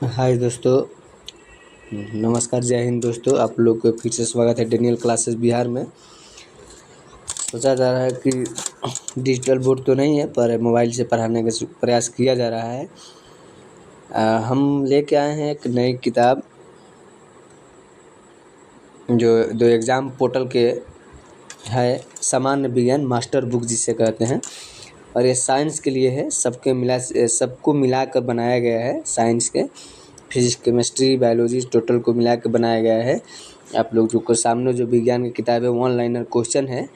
हाय दोस्तों, नमस्कार, जय हिंद दोस्तों। आप लोग को फिर से स्वागत है डेनियल क्लासेस बिहार में। सोचा जा रहा है कि डिजिटल बोर्ड तो नहीं है पर मोबाइल से पढ़ाने का प्रयास किया जा रहा है। हम लेके आए हैं एक नई किताब जो दो एग्ज़ाम पोर्टल के है, सामान्य विज्ञान मास्टर बुक जिसे कहते हैं। और ये साइंस के लिए है, सबको मिलाकर बनाया गया है। साइंस के फिजिक्स, केमिस्ट्री, बायोलॉजी टोटल को मिला के बनाया गया है। आप लोग जो सामने जो विज्ञान की किताब है, वन लाइनर क्वेश्चन है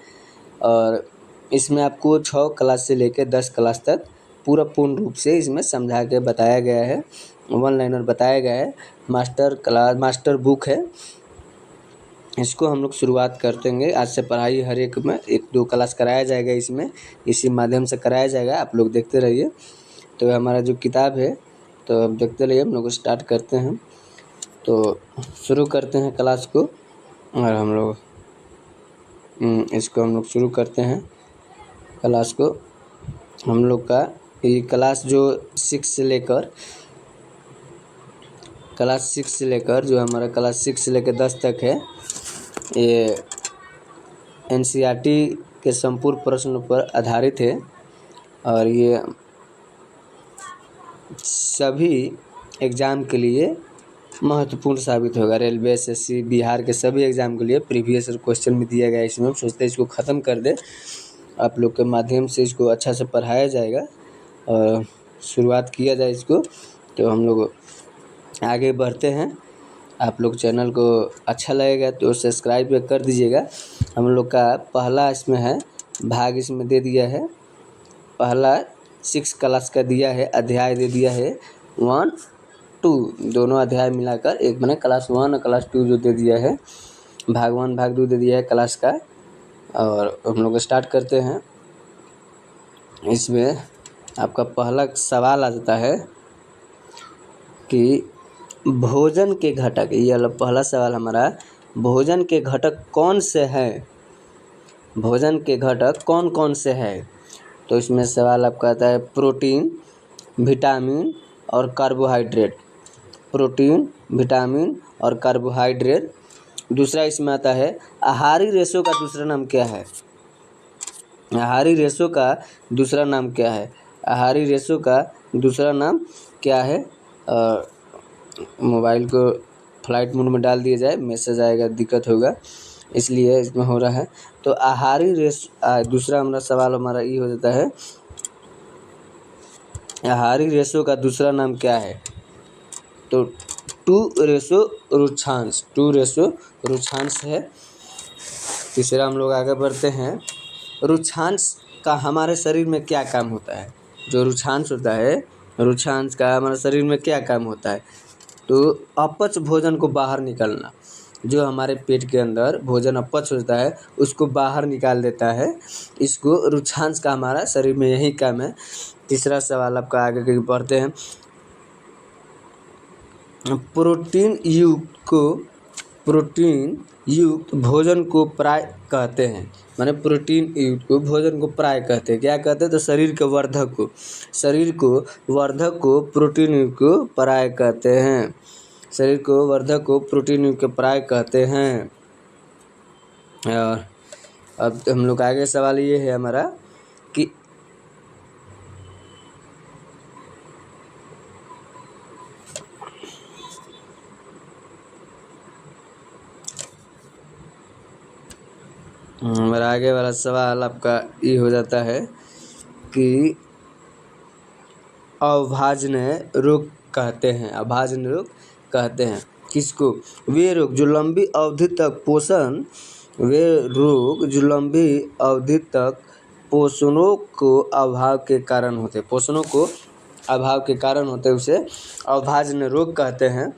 और इसमें आपको 6 क्लास से लेकर 10 क्लास तक पूर्ण रूप से इसमें समझा के बताया गया है। वन लाइनर बताया गया है। मास्टर बुक है। इसको हम लोग शुरुआत करते हैं। आज से पढ़ाई हर एक में 1-2 क्लास कराया जाएगा। इसमें इसी माध्यम से कराया जाएगा। आप लोग देखते रहिए। तो हमारा जो किताब है, तो अब देखते रहिए। हम लोग स्टार्ट करते हैं, तो शुरू करते हैं क्लास को। और हम लोग इसको हम लोग शुरू करते हैं क्लास को। हम लोग का ये क्लास जो 6 से लेकर जो हमारा क्लास 6 से लेकर 10 तक है, ये एनसीईआरटी के संपूर्ण प्रश्नों पर आधारित है। और ये सभी एग्ज़ाम के लिए महत्वपूर्ण साबित होगा। रेलवे, एसएससी, बिहार के सभी एग्ज़ाम के लिए प्रीवियस क्वेश्चन भी दिया गया है इसमें। हम सोचते हैं इसको ख़त्म कर दें, आप लोग के माध्यम से इसको अच्छा से पढ़ाया जाएगा और शुरुआत किया जाए इसको। तो हम लोग आगे बढ़ते हैं। आप लोग चैनल को अच्छा लगेगा तो सब्सक्राइब कर दीजिएगा। हम लोग का पहला इसमें है भाग, इसमें दे दिया है। पहला 6 क्लास का दिया है, अध्याय दे दिया है 1, 2 दोनों अध्याय मिलाकर एक बने क्लास 1 और क्लास 2 जो दे दिया है। भाग 1 भाग 2 दे दिया है क्लास का। और हम लोग स्टार्ट करते हैं। इसमें आपका पहला सवाल आ जाता है कि भोजन के घटक, ये वाला पहला सवाल हमारा, भोजन के घटक कौन से हैं? भोजन के घटक कौन कौन से हैं? तो इसमें सवाल आपका आता है प्रोटीन, विटामिन और कार्बोहाइड्रेट। प्रोटीन, विटामिन और कार्बोहाइड्रेट। दूसरा इसमें आता है आहारी रेशो का दूसरा नाम क्या है? आहारी रेशो का दूसरा नाम क्या है? आहारी रेशो का दूसरा नाम क्या है? मोबाइल को फ्लाइट मोड में डाल दिया जाए, मैसेज आएगा, दिक्कत होगा, इसलिए इसमें हो रहा है। तो आहारी रेशो, दूसरा हमारा सवाल हमारा ये हो जाता है, आहारी रेशो का दूसरा नाम क्या है? तो 2 रेशो रुक्षांश, 2 रेशो रुक्षांश है। तीसरा हम लोग आगे बढ़ते हैं। रुक्षांश का हमारे शरीर में क्या काम होता है? जो रुक्षांश होता है, रुक्षांश का हमारे शरीर में क्या काम होता है? तो अपच भोजन को बाहर निकालना। जो हमारे पेट के अंदर भोजन अपच होता है उसको बाहर निकाल देता है। इसको रुक्षांश का हमारा शरीर में यही काम है। तीसरा सवाल आपका आगे बढ़ते हैं। प्रोटीन युक्त भोजन को प्राय कहते हैं। माने प्रोटीन युक्त को भोजन को प्राय कहते हैं। क्या कहते हैं? तो शरीर को वर्धक को प्रोटीन युक्त को प्राय कहते हैं। शरीर को वर्धक को प्रोटीन युक्त को प्राय कहते हैं। और अब हम लोग आगे सवाल ये है हमारा कि हमारा आगे वाला सवाल आपका ये हो जाता है कि अभाजन्य रोग कहते हैं। अभाजन्य रोग कहते हैं किसको? वे रोग जो लंबी अवधि तक पोषणों को अभाव के कारण होते हैं, उसे अभाजन्य रोग कहते हैं।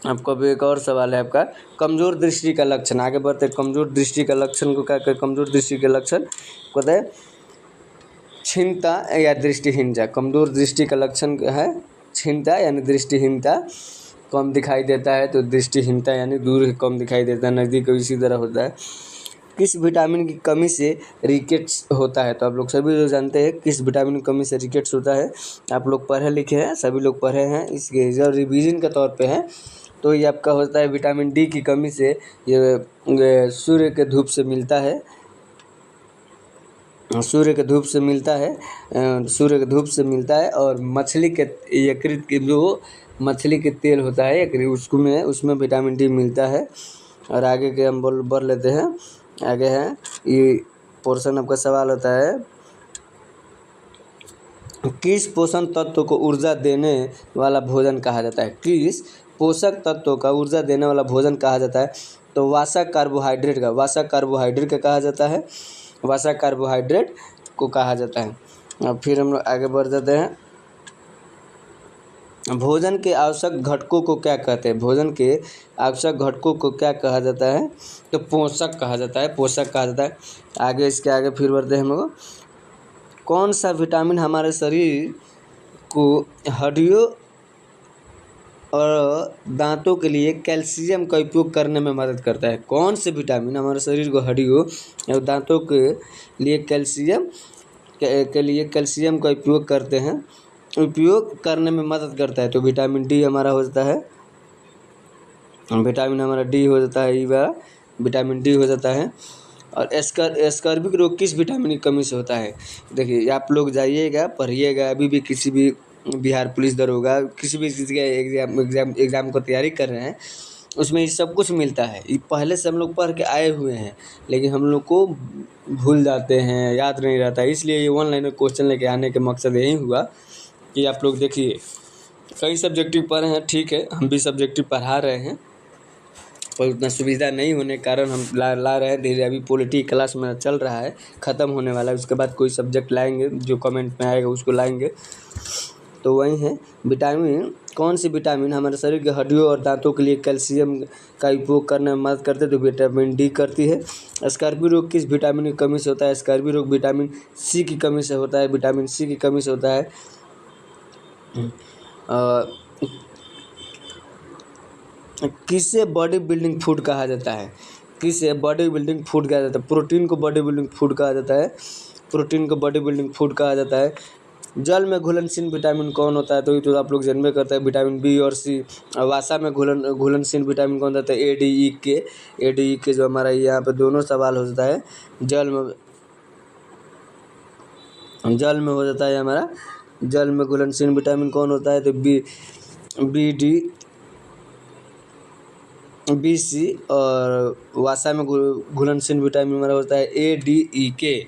आपको भी एक और सवाल है आपका, कमजोर दृष्टि का लक्षण। आगे बढ़ते, कमजोर दृष्टि का लक्षण को क्या कहते हैं? कमजोर दृष्टि के लक्षण को कहते हैं क्षीणता या दृष्टिहीनता। कमजोर दृष्टि का लक्षण है क्षीणता यानी दृष्टिहीनता। कम दिखाई देता है तो दृष्टिहीनता यानी दूर कम दिखाई देता है, नज़दीक इसी तरह होता है। किस विटामिन की कमी से रिकेट्स होता है? तो आप लोग सभी लोग जानते हैं किस विटामिन की कमी से रिकेट्स होता है। आप लोग पढ़े लिखे हैं, सभी लोग पढ़े हैं, इसके जो रिवीजन के तौर पे है। तो ये आपका होता है विटामिन डी की कमी से। ये सूर्य के धूप से मिलता है, सूर्य के धूप से मिलता है, सूर्य के धूप से मिलता है। और मछली के यकृत की जो मछली के तेल होता है यकृत, उसमें विटामिन डी मिलता है। और आगे के हम बढ़ लेते हैं। आगे है ये पोर्शन, आपका सवाल होता है किस पोषण तत्व को ऊर्जा देने वाला भोजन कहा जाता है? किस पोषक तत्व का ऊर्जा देने वाला भोजन कहा जाता है? तो वसा कार्बोहाइड्रेट का कहा जाता है, वसा कार्बोहाइड्रेट को कहा जाता है। अब फिर हम लोग आगे बढ़ जाते हैं। भोजन के आवश्यक घटकों को क्या कहते हैं? भोजन के आवश्यक घटकों को क्या कहा जाता है? तो पोषक कहा जाता है, पोषक कहा जाता है। आगे इसके आगे फिर बढ़ते हैं हम लोग। कौन सा विटामिन हमारे शरीर को हड्डियों और दांतों के लिए कैल्शियम का उपयोग करने में मदद करता है? कौन से विटामिन हमारे शरीर को हड्डियों और दांतों के लिए कैल्शियम का उपयोग करते हैं, उपयोग करने में मदद करता है? तो विटामिन डी हमारा हो जाता है, विटामिन हमारा डी हो जाता है, ये वाला विटामिन डी हो जाता है। और स्कर्विक रोग किस विटामिन की कमी से होता है? देखिए आप लोग जाइएगा, पढ़िएगा, अभी भी किसी भी बिहार पुलिस दरोगा, किसी भी चीज़ का एग्ज़ाम को तैयारी कर रहे हैं, उसमें ये सब कुछ मिलता है। ये पहले से हम लोग पढ़ के आए हुए हैं, लेकिन हम लोग को भूल जाते हैं, याद नहीं रहता है। इसलिए ये ऑनलाइन में क्वेश्चन लेके आने का मकसद यही हुआ कि आप लोग देखिए, कई सब्जेक्टिव पढ़े हैं, ठीक है, हम भी सब्जेक्टिव पढ़ा रहे हैं, पर उतना सुविधा नहीं होने के कारण हम ला रहे हैं धीरे। अभी पॉलिटी क्लास में चल रहा है, ख़त्म होने वाला है, उसके बाद कोई सब्जेक्ट लाएंगे, जो कमेंट में आएगा उसको लाएंगे। तो वही है विटामिन, कौन सी विटामिन हमारे शरीर के हड्डियों और दांतों के लिए कैल्शियम का उपयोग करने में मदद करते हैं? तो विटामिन डी करती है। स्कर्वी रोग किस विटामिन की कमी से होता है? स्कर्वी रोग विटामिन सी की कमी से होता है, विटामिन सी की कमी से होता है। किसे बॉडी बिल्डिंग फूड कहा जाता है? किसे बॉडी बिल्डिंग फूड कहा जाता है? प्रोटीन को बॉडी बिल्डिंग फूड कहा जाता है, प्रोटीन को बॉडी बिल्डिंग फूड कहा जाता है। जल में घुलनशील विटामिन कौन होता है? तो ये तो आप लोग जानबे करते हैं, विटामिन बी और सी। वसा में घुलनशील विटामिन कौन होता है? ए डी ई के जो हमारा यहाँ पे दोनों सवाल हो जाता है। जल में हो जाता है हमारा, जल में घुलनशील विटामिन कौन होता है? तो बी डी बी सी। और वसा में घुलनशील विटामिन हमारा होता है ए डी ई के।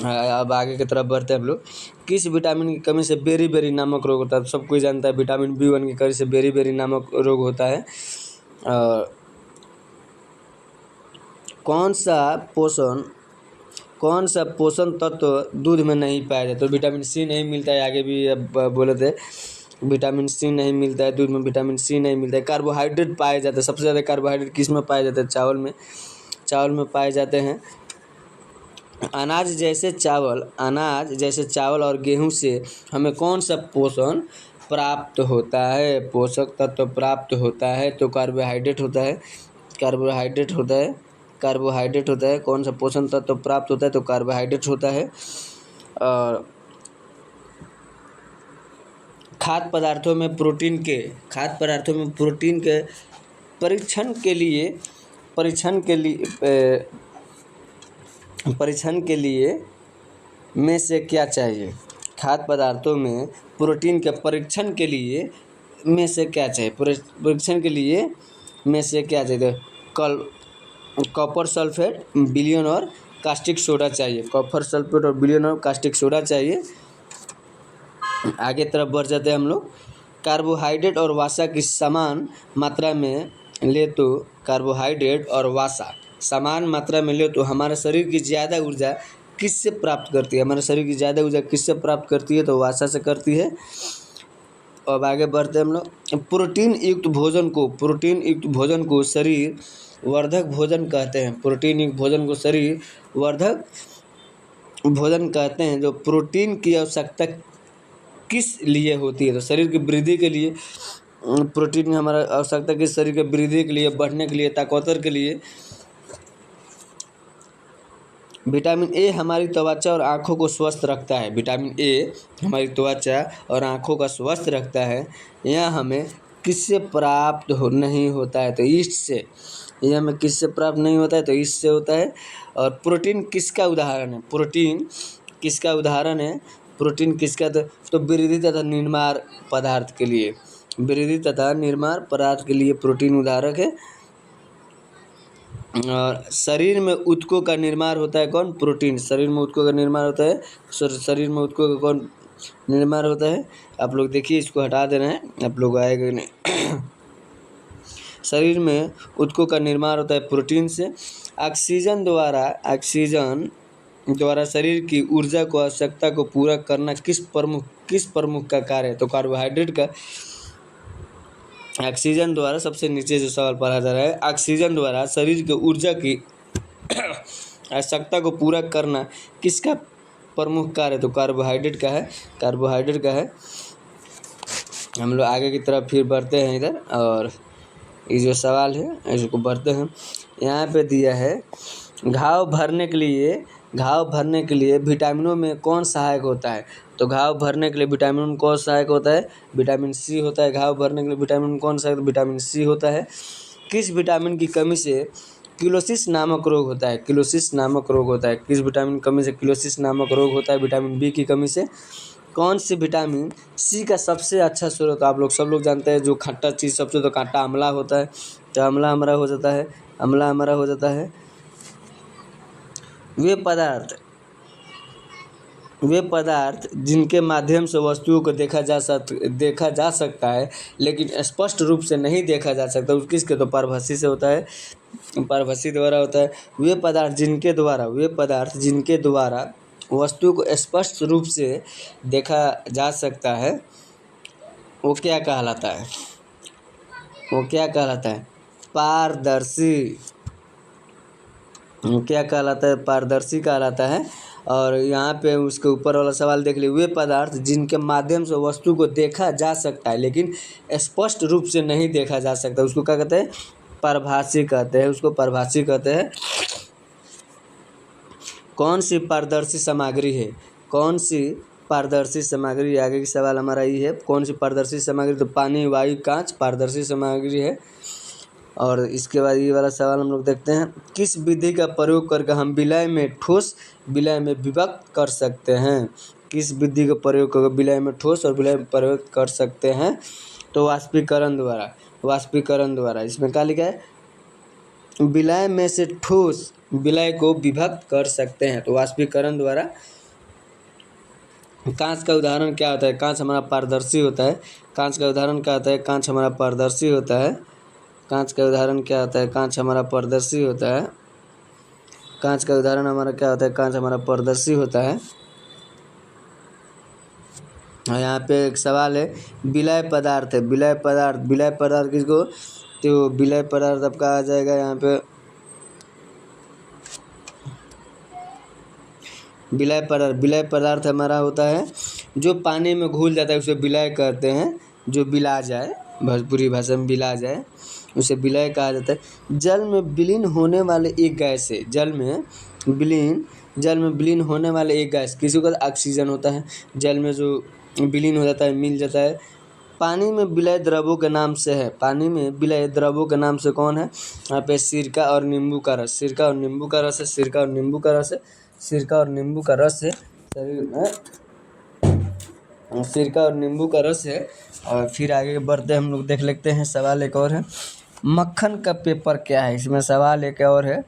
अब आगे की तरफ बढ़ते हैं हम लोग। किस विटामिन की कमी से बेरी नामक रोग होता है? सब कोई जानता है विटामिन B1 की कमी से बेरी नामक रोग होता है। कौन सा पोषण तत्व दूध में नहीं पाया जाता? तो विटामिन सी नहीं मिलता है, आगे भी अब बोले थे विटामिन सी नहीं मिलता है, दूध में विटामिन सी नहीं मिलता है। कार्बोहाइड्रेट पाए जाते हैं, सबसे ज़्यादा कार्बोहाइड्रेट किस में पाए जाते हैं? चावल में पाए जाते हैं। अनाज जैसे चावल और गेहूं से हमें कौन सा पोषण प्राप्त होता है, पोषक तत्व प्राप्त होता है? तो कार्बोहाइड्रेट होता है। कौन सा पोषण तत्व प्राप्त होता है? तो कार्बोहाइड्रेट होता है। और खाद्य पदार्थों में प्रोटीन के परीक्षण के लिए में से क्या चाहिए? खाद्य पदार्थों में प्रोटीन के परीक्षण के लिए में से क्या चाहिए? परीक्षण के लिए में से क्या चाहिए? कॉपर सल्फेट, विलियन और कास्टिक सोडा चाहिए। कॉपर सल्फेट और विलियन और कास्टिक सोडा चाहिए। आगे तरफ बढ़ जाते हैं हम लोग। कार्बोहाइड्रेट और वसा की समान मात्रा में ले तो कार्बोहाइड्रेट और वसा समान मात्रा में ले तो हमारे शरीर की ज़्यादा ऊर्जा किससे प्राप्त करती है? हमारे शरीर की ज़्यादा ऊर्जा किससे प्राप्त करती है? तो वसा से करती है। अब आगे बढ़ते हैं हम लोग। प्रोटीन युक्त भोजन को शरीर वर्धक भोजन कहते हैं। प्रोटीन युक्त भोजन को शरीर वर्धक भोजन कहते हैं। जो प्रोटीन की आवश्यकता किस लिए होती है? तो शरीर की वृद्धि के लिए प्रोटीन की हमारा आवश्यकता किस? शरीर के वृद्धि के लिए, बढ़ने के लिए, ताकतवर के लिए विटामिन ए हमारी त्वचा और आँखों को स्वस्थ रखता है। विटामिन ए हमारी त्वचा और आँखों का स्वस्थ रखता है। यह हमें किससे प्राप्त नहीं होता है, तो ईस्ट से। यह हमें किससे प्राप्त नहीं होता है, तो ईस्ट से होता है। और प्रोटीन किसका उदाहरण है? प्रोटीन किसका उदाहरण है? प्रोटीन किसका? तो वृद्धि तथा निर्माण पदार्थ के लिए, वृद्धि तथा निर्माण पदार्थ के लिए प्रोटीन उदाहरक है। और शरीर में ऊतकों का निर्माण होता है कौन? प्रोटीन। शरीर में ऊतकों का निर्माण होता है। शरीर में ऊतकों का कौन निर्माण होता है? आप लोग देखिए, इसको हटा देना है, आप लोग आएगा नहीं। शरीर में ऊतकों का निर्माण होता है प्रोटीन से। ऑक्सीजन द्वारा शरीर की ऊर्जा को आवश्यकता को पूरा करना किस प्रमुख का कार्य है? तो कार्बोहाइड्रेट का। ऑक्सीजन द्वारा, सबसे नीचे जो सवाल पढ़ा जा रहा है, ऑक्सीजन द्वारा शरीर की ऊर्जा की आवश्यकता को पूरा करना किसका प्रमुख कार्य है? तो कार्बोहाइड्रेट का है, कार्बोहाइड्रेट का है। हम लोग आगे की तरफ फिर बढ़ते हैं इधर, और ये जो सवाल है इसको बढ़ते हैं। यहाँ पे दिया है, घाव भरने के लिए विटामिनों में कौन सहायक होता है? तो घाव भरने के लिए विटामिन में कौन सहायक होता है? विटामिन सी होता है। घाव भरने के लिए विटामिन में कौन सहायक? विटामिन सी होता है। किस विटामिन की कमी से किलोसिस नामक रोग होता है? किलोसिस नामक रोग होता है। किस विटामिन की कमी से किलोसिस नामक रोग होता है? विटामिन बी की कमी से। कौन सी विटामिन सी का सबसे अच्छा स्रोत? आप लोग सब लोग जानते हैं, जो खट्टा चीज़ सबसे तो खट्टा आंवला होता है, तो आंवला हमारा हो जाता है, आंवला हमारा हो जाता है। वे पदार्थ जिनके माध्यम से वस्तुओं को देखा जा सकता है लेकिन स्पष्ट रूप से नहीं देखा जा सकता, उस किसके? तो परभक्षी से होता है, परभक्षी द्वारा होता है। वे पदार्थ जिनके द्वारा वस्तु को स्पष्ट रूप से देखा जा सकता है, वो क्या कहलाता है? वो क्या कहलाता है? पारदर्शी। क्या कहलाता है? पारदर्शी कहलाता है। और यहाँ पे उसके ऊपर वाला सवाल देख लीजिए, वे पदार्थ जिनके माध्यम से वस्तु को देखा जा सकता है लेकिन स्पष्ट रूप से नहीं देखा जा सकता, उसको क्या कहते हैं? परभाषी कहते हैं, उसको परभाषी कहते हैं। कौन सी पारदर्शी सामग्री है? कौन सी पारदर्शी सामग्री? आगे की सवाल हमारा ये है, कौन सी पारदर्शी सामग्री? तो पानी, वायु, कांच पारदर्शी सामग्री है। और इसके बाद ये वाला सवाल हम लोग देखते हैं, किस विधि का प्रयोग करके हम विलय में ठोस विलय में विभक्त कर सकते हैं? किस विधि का प्रयोग करके विलय में ठोस और विलय में प्रयोग कर सकते हैं? तो वाष्पीकरण द्वारा। इसमें क्या लिखा है? विलय में से ठोस विलय को विभक्त कर सकते हैं, तो वाष्पीकरण द्वारा। कांच का उदाहरण क्या होता है? कांच हमारा पारदर्शी होता है। कांच का उदाहरण क्या होता है? कांच हमारा पारदर्शी होता है। कांच का उदाहरण क्या होता है? कांच हमारा पारदर्शी होता है। कांच का उदाहरण हमारा क्या होता है? कांच हमारा पारदर्शी होता है। और यहाँ पे एक सवाल है, विलय पदार्थ है। विलय पदार्थ किसको? तो विलय पदार्थ आपका आ जाएगा यहाँ पे, विलय पदार्थ हमारा होता है जो पानी में घुल जाता है, उसे विलय कहते हैं। जो बिला जाए, भोजपुरी भाषा में बिला जाए, उसे विलय कहा जाता है। जल में विलीन होने वाले एक गैस है। जल में विलीन होने वाले एक गैस किसी को? ऑक्सीजन होता है। जल में जो विलीन हो जाता है, मिल जाता है। पानी में विलय द्रवों के नाम से है। पानी में विलय द्रवों के नाम से कौन है? यहाँ पे सिरका और नींबू का रस। सिरका और नींबू का रस है। सिरका और नींबू का रस है। सिरका और नींबू का रस है शरीर में, सिरका और नींबू का रस है। और फिर आगे बढ़ते हम लोग देख लेते हैं, सवाल एक और है, मक्खन का पेपर क्या है? इसमें सवाल एक और है।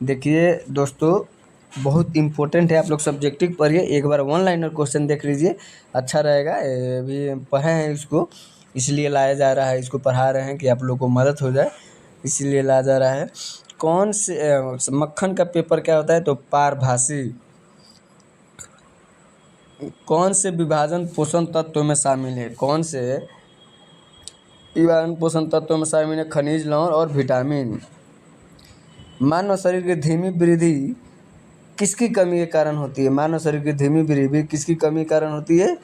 देखिए दोस्तों, बहुत इम्पोर्टेंट है, आप लोग सब्जेक्टिव पढ़िए, एक बार वन लाइनर क्वेश्चन देख लीजिए, अच्छा रहेगा। अभी पढ़े हैं इसको, इसलिए लाया जा रहा है, इसको पढ़ा रहे हैं कि आप लोग को मदद हो जाए, इसलिए लाया जा रहा है। कौन से मक्खन का पेपर क्या होता है? तो पारभासी। कौन से विभाजन पोषण तत्व में शामिल है? कौन से विभाजन पोषण तत्वों में शामिल है? खनिज, लवण और विटामिन। मानव शरीर की धीमी वृद्धि किसकी कमी के कारण होती है? मानव शरीर की धीमी वृद्धि किसकी कमी के कारण होती है?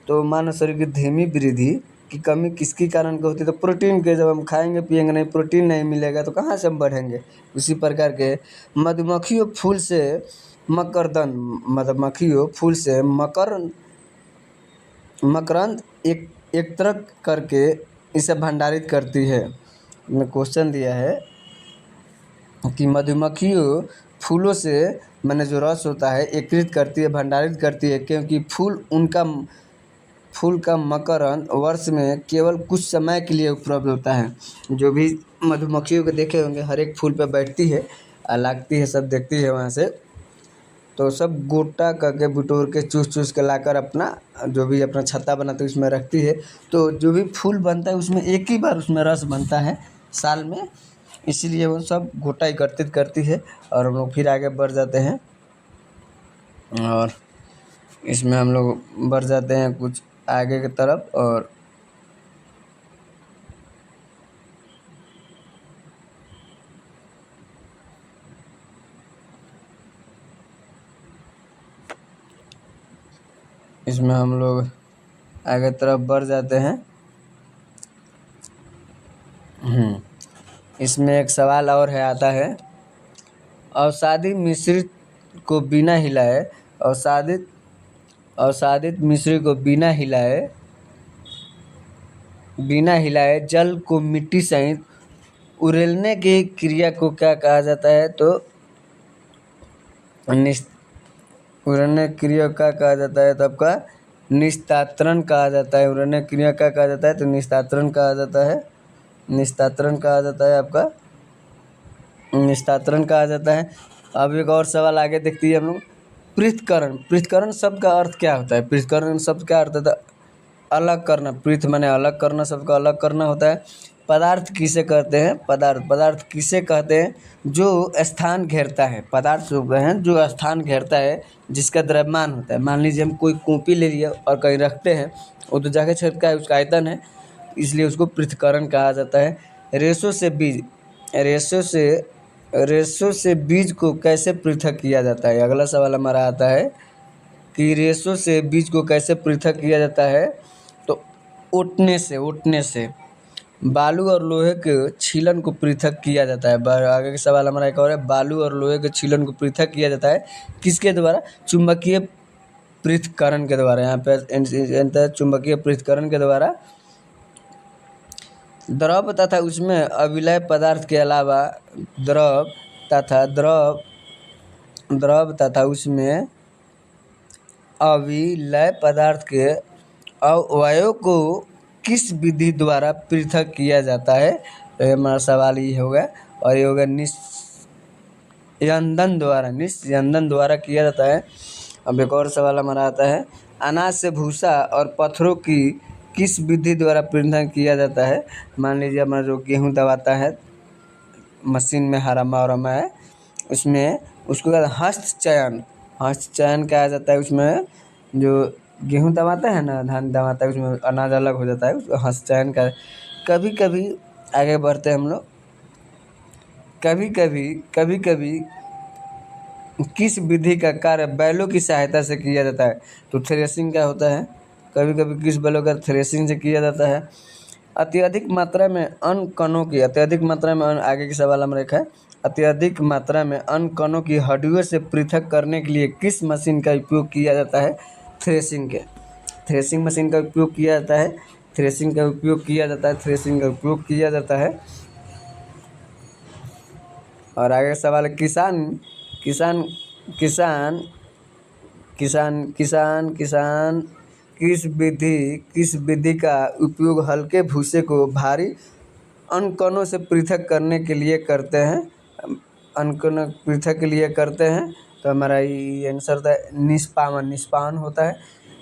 तो मानव शरीर की धीमी वृद्धि की कमी किसके कारण की होती है? तो प्रोटीन के। जब हम खाएंगे पिएंगे नहीं, प्रोटीन नहीं मिलेगा तो कहाँ से हम बढ़ेंगे? उसी प्रकार के मधुमक्खियों फूल से मकरदंद मधुमक्खियों फूल से मकरंद एकत्र करके इसे भंडारित करती है। में क्वेश्चन दिया है कि मधुमक्खियों फूलों से मैंने जो रस होता है एकत्रित करती है, भंडारित करती है, क्योंकि फूल का मकरंद वर्ष में केवल कुछ समय के लिए उपलब्ध होता है। जो भी मधुमक्खियों को देखे होंगे, हर एक फूल पे बैठती है, लागती है, सब देखती है वहाँ से, तो सब गोटा करके बिटोर के चूस के लाकर अपना जो भी अपना छत्ता बनाती है उसमें रखती है। तो जो भी फूल बनता है उसमें एक ही बार उसमें रस बनता है साल में, इसीलिए वो सब गोटा एकत्रित करती है। और हम लोग फिर आगे बढ़ जाते हैं और इसमें हम लोग बढ़ जाते हैं कुछ आगे की तरफ। और इसमें हम लोग आगे तरफ बढ़ जाते हैं। इसमें एक सवाल और है, आता है, अवसादित मिश्रित को बिना हिलाए अवसादित मिश्री को बिना हिलाए जल को मिट्टी सहित उड़ेलने की क्रिया को क्या कहा जाता है? तो उड़ने क्रिया का कहा जाता है, तो आपका निस्तारण कहा जाता है। उड़ने क्रिया का कहा जाता है तो निस्तारण कहा जाता है। निस्तारण कहा जाता है आपका, निस्तारण कहा जाता है। अब एक और सवाल आगे देखते हैं हम लोग, पृथक्करण शब्द का अर्थ क्या होता है? पृथक्करण शब्द का अर्थ होता है अलग करना। पृथ माने अलग करना, शब्द का अलग करना होता है। पदार्थ किसे कहते हैं? पदार्थ किसे कहते हैं? जो स्थान घेरता है। पदार्थ जो हैं जो स्थान घेरता है, जिसका द्रव्यमान होता है। मान लीजिए हम कोई कॉपी ले लिया और कहीं रखते हैं, वो तो जगह क्षेत्र है, उसका आयतन है, इसलिए उसको पृथक्करण कहा जाता है। रेशों से बीज को कैसे पृथक किया जाता है? अगला सवाल हमारा आता है कि रेशों से बीज को कैसे पृथक किया जाता है? तो ओटने से बालू और लोहे के छीलन को पृथक किया जाता है। आगे का सवाल हमारा एक और है, बालू और लोहे के छीलन को पृथक किया जाता है किसके द्वारा? चुंबकीय पृथक्करण के द्वारा। यहाँ पे चुंबकीय पृथक्करण के द्वारा। द्रव तथा उसमें अविलय पदार्थ के अलावा द्रव तथा उसमें अविलय पदार्थ के अवयव को किस विधि द्वारा पृथक किया जाता है? तो ये हमारा सवाल ये होगा। और ये होगा निस्यंदन द्वारा किया जाता है। अब एक और सवाल हमारा आता है, अनाज से भूसा और पत्थरों की किस विधि द्वारा पृथक किया जाता है? मान लीजिए हमारा जो गेहूँ दबाता है मशीन में, हरामा और है, उसमें उसको हस्तचयन कहा जाता है। उसमें जो गेहूँ दबाता है ना, धान दबाता है, उसमें अनाज अलग हो जाता है, उसको हस्तचयन का। कभी कभी आगे बढ़ते हैं हम लोग, कभी कभी किस विधि का कार्य बैलों की सहायता से किया जाता है? तो थ्रेसिंग का होता है। कभी कभी किस बैलों का थ्रेसिंग से किया जाता है? अत्यधिक मात्रा में अन्न कणों की आगे की सवाल हम रखा है, अत्यधिक मात्रा में अन्न कणों की हड्डियों से पृथक करने के लिए किस मशीन का उपयोग किया जाता है? थ्रेसिंग मशीन का उपयोग किया जाता है। थ्रेसिंग का उपयोग किया जाता है। और आगे सवाल है, किसान किस विधि का उपयोग हल्के भूसे को भारी अनकणों से पृथक करने के लिए करते हैं? तो हमारा ये आंसर था निष्पावन होता है।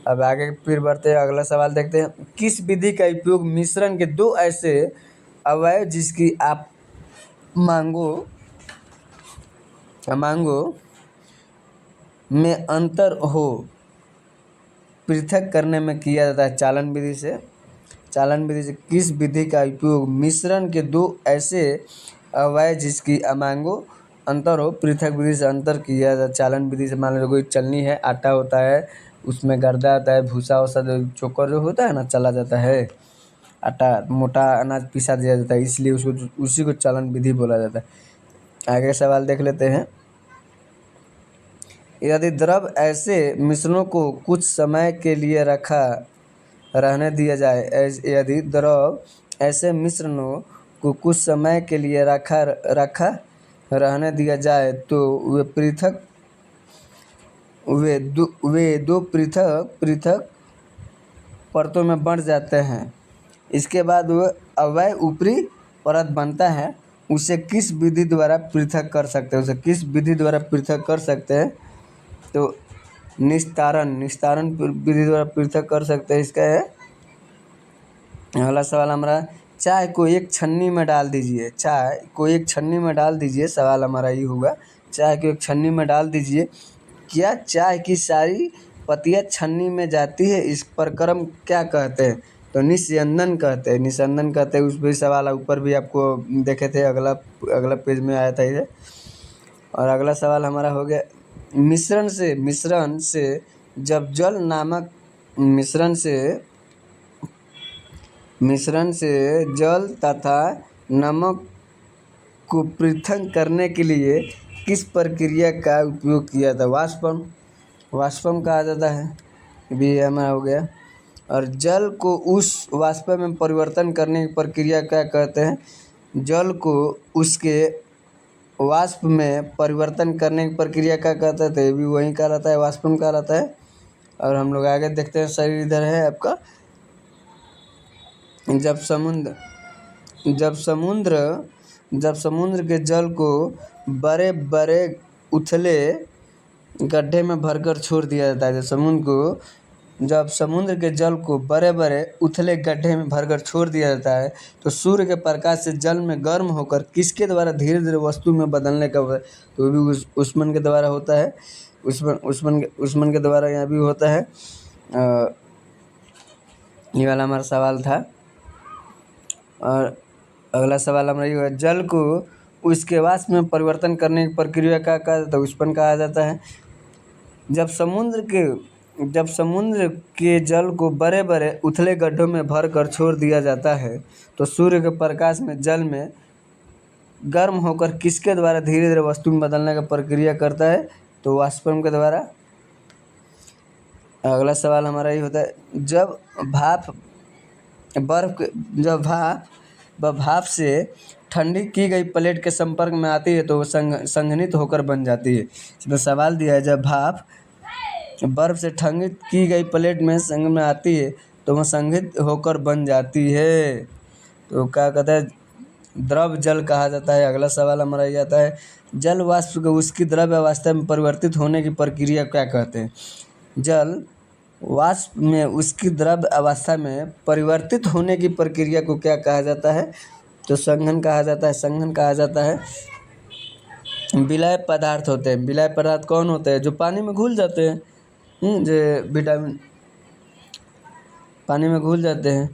अब आगे फिर बढ़ते हैं, अगला सवाल देखते हैं, किस विधि का उपयोग मिश्रण के दो ऐसे अवयव जिसकी आप मांगो में अंतर हो पृथक करने में किया जाता है? चालन विधि से किस विधि का उपयोग मिश्रण के दो ऐसे अवयव जिसकी अमांगो अंतर हो पृथक विधि से अंतर किया जाता है? चालन विधि से। मान लो कोई चलनी है, आटा होता है, उसमें गर्दा आता है, भूसा चोकर जो होता है ना, चला जाता है, आटा मोटा अनाज पिसा दिया जाता है, इसलिए उसी को चालन विधि बोला जाता है। आगे सवाल देख लेते हैं, यदि द्रव ऐसे मिश्रणों को कुछ समय के लिए रहने दिया जाए, यदि द्रव ऐसे मिश्रणों को कुछ समय के लिए रखा रहने दिया जाए तो वे दो पृथक पृथक परतों में बंट जाते हैं। इसके बाद वह अवयव ऊपरी परत बनता है। उसे किस विधि द्वारा पृथक कर सकते हैं? तो निस्तारण विधि द्वारा पृथक कर सकते हैं। इसका है अगला सवाल हमारा, चाय को एक छन्नी में डाल दीजिए। सवाल हमारा ये होगा, चाय को एक छन्नी में डाल दीजिए, क्या चाय की सारी पत्तियां छन्नी में जाती है? इस प्रक्रम क्या कहते हैं? तो निस्यंदन कहते हैं। उस भी सवाल ऊपर भी आपको देखे थे, अगला पेज में आया था ये। और अगला सवाल हमारा हो गया, मिश्रण से जब जल नामक मिश्रण से जल तथा नमक को पृथक करने के लिए किस प्रक्रिया का उपयोग किया था? वाष्पम कहा जाता है। भी हमारा हो गया। और जल को उस वाष्प में परिवर्तन करने की प्रक्रिया क्या कहते हैं? जल को उसके वाष्प में परिवर्तन करने की प्रक्रिया क्या कहते थे? ये भी वही कहलाता है, वाष्पम कहलाता है। और हम लोग आगे देखते हैं, शरीर इधर है आपका। जब समुद्र के जल को बड़े बड़े उथले गड्ढे में भरकर छोड़ दिया जाता है। जब समुद्र के जल को बड़े बड़े उथले गड्ढे में भरकर छोड़ दिया जाता है तो सूर्य के प्रकाश से जल में गर्म होकर किसके द्वारा धीरे धीरे वस्तु में बदलने का, तो भी उष्मन के द्वारा होता है। उष्मन के द्वारा यहाँ भी होता है। ये वाला हमारा सवाल था। और अगला सवाल हमारा ये है, जल को उसके वाष्प में परिवर्तन करने की प्रक्रिया का उष्मन कहा जाता है। जब समुद्र के जल को बड़े बड़े उथले गड्ढों में भर कर छोड़ दिया जाता है तो सूर्य के प्रकाश में जल में गर्म होकर किसके द्वारा धीरे धीरे वस्तु में बदलने का प्रक्रिया करता है? तो वाष्पम के द्वारा। अगला सवाल हमारा ये होता है, जब भाप से ठंडी की गई प्लेट के संपर्क में आती है तो वो संघनित होकर बन जाती है। इसमें सवाल दिया है, जब भाप बर्फ से ठंडी की गई प्लेट में संग में आती है तो वह संघनित होकर बन जाती है। तो क्या कहता है? द्रव जल कहा जाता है। अगला सवाल हमारा ये आता है, जल वाष्प को उसकी द्रव अवस्था में परिवर्तित होने की प्रक्रिया क्या कहते हैं? जल वाष्प में उसकी द्रव अवस्था में परिवर्तित होने की प्रक्रिया को क्या कहा जाता है? तो संघनन कहा जाता है। विलय पदार्थ होते हैं। विलय पदार्थ कौन होते हैं? जो पानी में घुल जाते हैं, जो विटामिन पानी में घुल जाते हैं।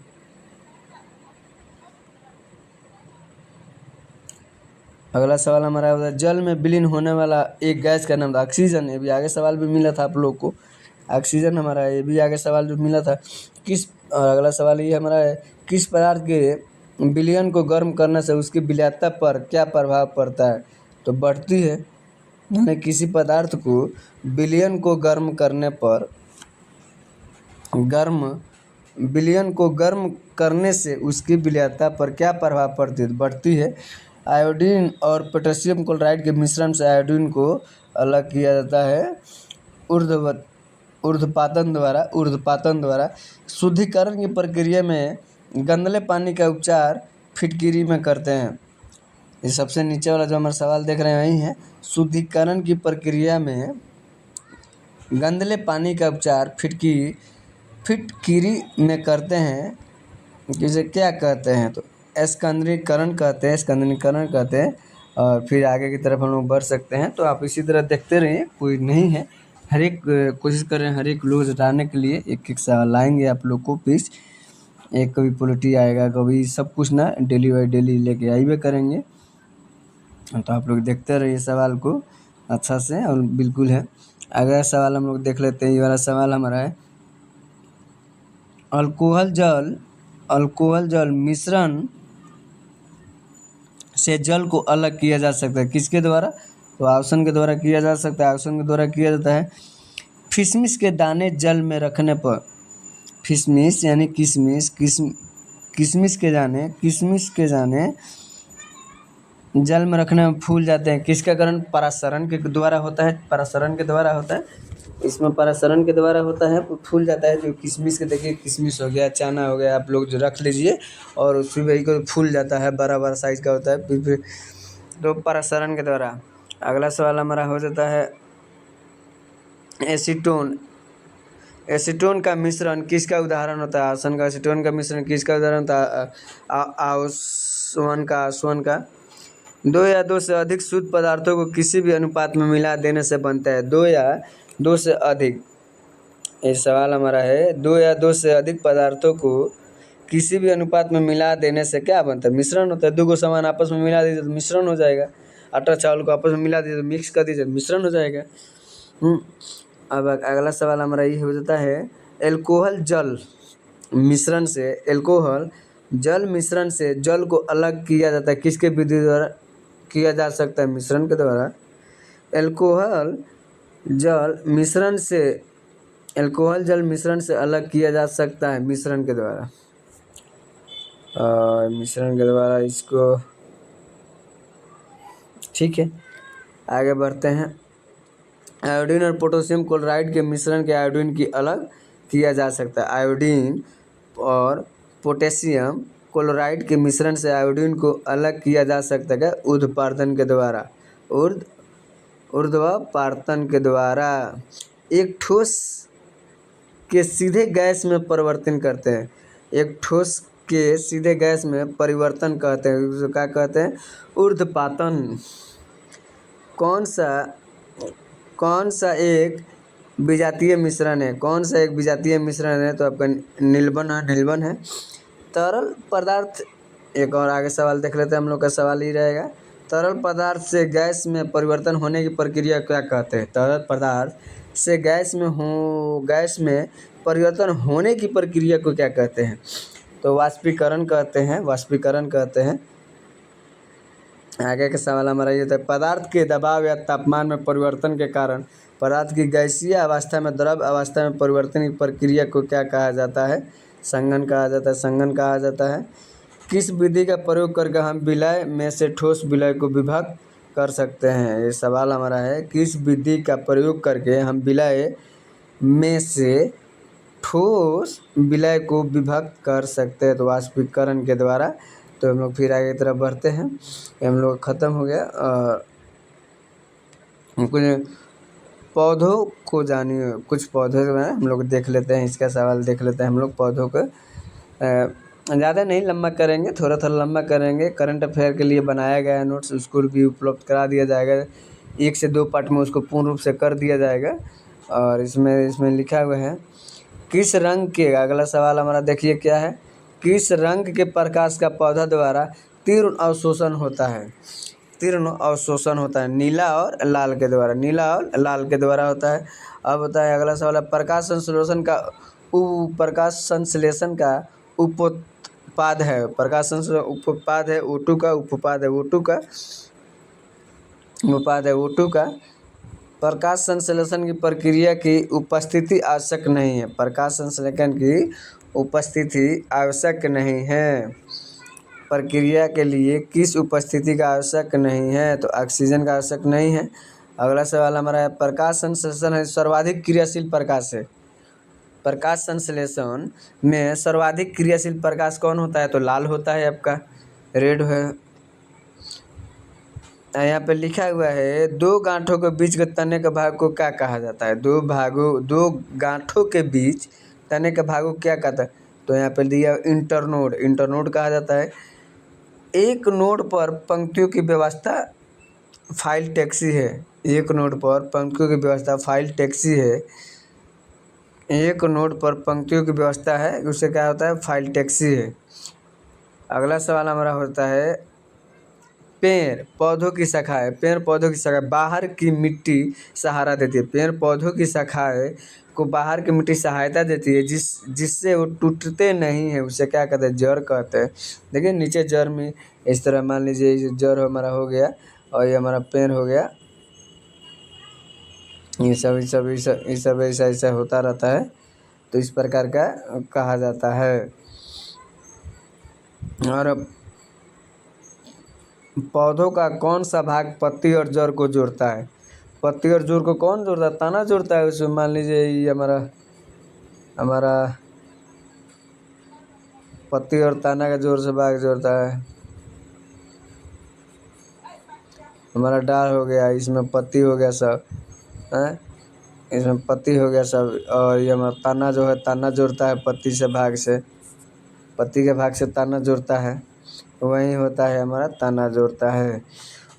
अगला सवाल हमारा होता है, जल में विलीन होने वाला एक गैस का नाम था ऑक्सीजन। ये भी आगे सवाल भी मिला था आप लोग को, ऑक्सीजन हमारा, ये भी आगे सवाल जो मिला था। और अगला सवाल ये हमारा है, किस पदार्थ के विलयन को गर्म करने से उसकी विलयता पर क्या प्रभाव पड़ता है? तो बढ़ती है। यानी किसी पदार्थ को विलयन को गर्म करने पर विलयन को गर्म करने से उसकी विलयता पर क्या प्रभाव पड़ती है? बढ़ती है। आयोडीन और पोटेशियम क्लोराइड के मिश्रण से आयोडीन को अलग किया जाता है ऊर्ध्वपातन द्वारा। शुद्धिकरण की प्रक्रिया में गंदले पानी का उपचार फिटकिरी में करते हैं। ये सबसे नीचे वाला जो हमारा सवाल देख रहे हैं वही है। शुद्धिकरण की प्रक्रिया में गंदले पानी का उपचार फिटकिरी में करते हैं, जिसे क्या कहते हैं? तो स्कंदनीकरण कहते हैं। और फिर आगे की तरफ हम लोग बढ़ सकते हैं। तो आप इसी तरह देखते रहिए, कोई नहीं है, हर एक कोशिश करें हर एक लोग हटाने के लिए। एक सवाल आएंगे आप लोग को प्लीज़। एक कभी पॉलिटी आएगा, कभी सब कुछ ना डेली बाई डेली लेके आइए करेंगे। तो आप लोग देखते रहिए सवाल को अच्छा से, और बिल्कुल है। अगला सवाल हम लोग देख लेते हैं। ये वाला सवाल हमारा है, अल्कोहल जल मिश्रण से जल को अलग किया जा सकता है, किसके द्वारा? तो आवेशन के द्वारा किया जा सकता है। आवेशन के द्वारा किया जाता है किशमिश के दाने जल में रखने पर, किशमिश यानी किशमिश के दाने जल में रखने में फूल जाते हैं। किसके कारण? परासरण के द्वारा होता है। परासरण के द्वारा होता है, इसमें परासरण के द्वारा होता है, फूल जाता है। जो किशमिश के, देखिए किशमिश हो गया, चना हो गया, आप लोग जो रख लीजिए और उसमें वही को फूल जाता है, बड़ा बड़ा साइज का होता है। फिर तो परासरण के द्वारा। अगला सवाल हमारा हो जाता है एसीटोन। एसीटोन का मिश्रण किसका उदाहरण होता है? आसन का एसीटोन का मिश्रण किसका उदाहरण होता है? आसवन का। दो या दो से अधिक शुद्ध पदार्थों को किसी भी अनुपात में मिला देने से बनता है। दो या दो से अधिक, ये सवाल हमारा है, दो या दो से अधिक पदार्थों को किसी भी अनुपात में मिला देने से क्या बनता है? मिश्रण होता है। दो को सामान आपस में मिला दीजिए तो मिश्रण हो जाएगा। आटा चावल को आपस में मिला दीजिए तो मिक्स कर दीजिए, मिश्रण हो जाएगा। अब अगला सवाल हमारा ये हो जाता है एल्कोहल जल मिश्रण से जल को अलग किया जाता है। किसके विधि द्वारा किया जा सकता है? मिश्रण के द्वारा। एल्कोहल जल मिश्रण से अलग किया जा सकता है मिश्रण के द्वारा। मिश्रण के द्वारा इसको, ठीक है, आगे बढ़ते हैं। आयोडीन और पोटेशियम क्लोराइड के मिश्रण के आयोडीन की अलग किया जा सकता है। आयोडीन और पोटेशियम क्लोराइड के मिश्रण से आयोडीन को अलग किया जा सकता है ऊर्ध्वपातन के द्वारा। एक ठोस के सीधे गैस में परिवर्तन करते हैं। एक ठोस के सीधे गैस में परिवर्तन कहते हैं, उसको क्या कहते हैं? ऊर्ध्वपातन। कौन सा एक विजातीय मिश्रण है? तो आपका नीलबन है। तरल पदार्थ, एक और आगे सवाल देख लेते हैं। हम लोग का सवाल ही रहेगा, तरल पदार्थ से गैस में परिवर्तन होने की प्रक्रिया क्या कहते हैं? तरल पदार्थ से गैस में परिवर्तन होने की प्रक्रिया को क्या कहते हैं? तो वाष्पीकरण कहते हैं। आगे का सवाल हमारा ये था, पदार्थ के दबाव या तापमान में परिवर्तन के कारण पदार्थ की गैसीय अवस्था में द्रव अवस्था में परिवर्तन की प्रक्रिया को क्या कहा जाता है? संघनन कहा जाता है। किस विधि का प्रयोग करके हम विलय में से ठोस विलय को विभक्त कर सकते हैं? ये सवाल हमारा है, किस विधि का प्रयोग करके हम विलय में से ठोस विलय को विभक्त कर सकते हैं? तो वाष्पीकरण के द्वारा। तो हम लोग फिर आगे की तरफ बढ़ते हैं। हम लोग ख़त्म हो गया। कुछ पौधों को जानिए, कुछ पौधे जो हैं हम लोग देख लेते हैं। इसका सवाल देख लेते हैं हम लोग। पौधों को ज़्यादा नहीं लंबा करेंगे, थोड़ा लंबा करेंगे। करंट अफेयर के लिए बनाया गया है नोट्स, उसको भी उपलब्ध करा दिया जाएगा। 1 से 2 पार्ट में उसको पूर्ण रूप से कर दिया जाएगा। और इसमें लिखा हुआ है किस रंग के, अगला सवाल हमारा देखिए क्या है, किस रंग के प्रकाश का पौधा द्वारा तीव्र अवशोषण होता है? नीला और लाल के द्वारा होता है। अब होता है अगला सवाल है प्रकाश संश्लेषण का उपोत्पाद है। प्रकाश संश्लेषण उपोत्पाद है O2 का। प्रकाश संश्लेषण की प्रक्रिया की उपस्थिति आवश्यक नहीं है। प्रकाश संश्लेषण की उपस्थिति आवश्यक नहीं है। प्रक्रिया के लिए किस उपस्थिति का आवश्यक नहीं है? तो ऑक्सीजन का आवश्यक नहीं है। अगला सवाल हमारा है प्रकाश संश्लेषण है सर्वाधिक क्रियाशील प्रकाश है। प्रकाश संश्लेषण में सर्वाधिक क्रियाशील प्रकाश कौन होता है? तो लाल होता है, आपका रेड है। यहाँ पे लिखा हुआ है 2 गांठों के बीच के तने के भाग को क्या कहा जाता है? 2 गांठों के बीच तने के भाग को क्या कहता है? तो यहाँ पे दिया इंटरनोड कहा जाता है। एक नोड पर पंक्तियों की व्यवस्था फाइल टैक्सी है। एक नोड पर पंक्तियों की व्यवस्था फाइल टैक्सी है। एक नोड पर पंक्तियों की व्यवस्था है, उससे क्या होता है? फाइल टैक्सी है। अगला सवाल हमारा होता है पेड़ पौधों की शाखाएं बाहर की मिट्टी सहारा देती है। पेड़ पौधों की शाखाएं को बाहर की मिट्टी सहायता देती है जिससे वो टूटते नहीं है, उसे क्या कहते हैं? जड़ कहते हैं। देखिए नीचे जड़ में इस तरह मान लीजिए जड़ हमारा हो गया और ये हमारा पेड़ हो गया। ये सब ऐसा ऐसा होता रहता है, तो इस प्रकार का कहा जाता है। और पौधों का कौन सा भाग पत्ती और जड़ को जोड़ता है? पत्ती और जड़ को कौन जोड़ता है? तना जोड़ता है उसमें। मान लीजिए ये हमारा हमारा पत्ती और तना का जोड़ से भाग जोड़ता है। हमारा डाल हो गया, इसमें पत्ती हो गया सब है, इसमें पत्ती हो गया सब। और ये हमारा तना जो है, तना जोड़ता है पत्ती से भाग से, पत्ती के भाग से तना जोड़ता है, वही होता है हमारा तना जोड़ता है।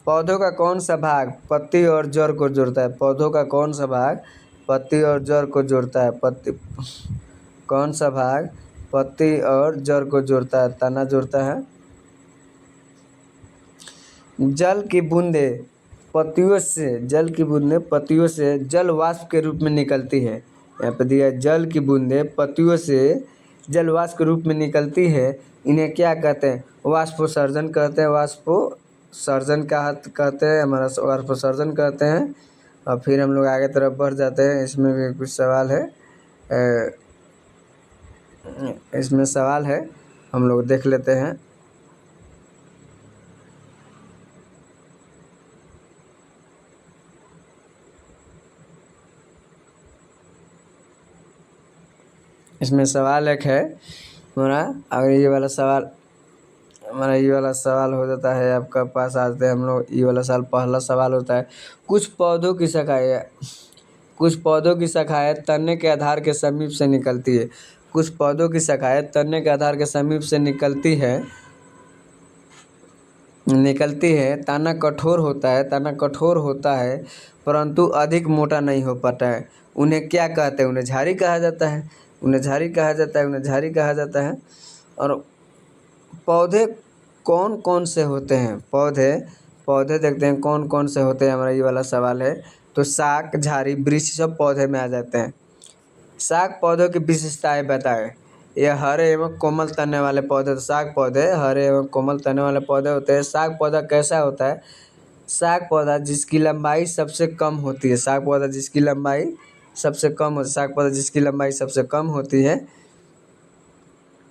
पौधों का कौन सा भाग पत्ती और जड़ को जोड़ता है? पौधों का कौन सा भाग पत्ती और जड़ को जोड़ता है? कौन सा भाग पत्ती और जड़ को जोड़ता है? तना जोड़ता है। जल की बूंदें जल की बूंदें पत्तियों से जल वाष्प के रूप में निकलती है। यहाँ पे दिया है, जल की बूंदें पत्तियों से जल वाष्प के रूप में निकलती है। इन्हें क्या कहते हैं? वाष्पोत्सर्जन कहते हैं। वाष्पोत्सर्जन कहते हैं, हमारा वाष्पोत्सर्जन कहते हैं। और फिर हम लोग आगे तरफ बढ़ जाते हैं। इसमें भी कुछ सवाल है, इसमें सवाल है, हम लोग देख लेते हैं। इसमें सवाल एक है हमारा, अगर ये वाला सवाल हो जाता है आपका पास, आते हैं हम लोग। ये वाला सवाल पहला सवाल होता है, कुछ पौधों की शाखाएं तने के आधार के समीप से निकलती है। कुछ पौधों की शाखाएं तने के आधार के समीप से निकलती है। तना कठोर होता है परंतु अधिक मोटा नहीं हो पाता है। उन्हें क्या कहते हैं? उन्हें झाड़ी कहा जाता है। और पौधे कौन कौन से होते हैं? पौधे देखते हैं कौन कौन से होते हैं, हमारा ये वाला सवाल है। तो शाक, झाड़ी, वृक्ष सब पौधे में आ जाते हैं। शाक पौधों की विशेषताएं बताएं। यह हरे एवं कोमल तने वाले पौधे, तो शाक पौधे हरे एवं कोमल तने वाले पौधे होते हैं। शाक पौधा कैसा होता है? शाक पौधा जिसकी लंबाई सबसे कम होती है। शाक पौधा जिसकी लंबाई सबसे कम होती है।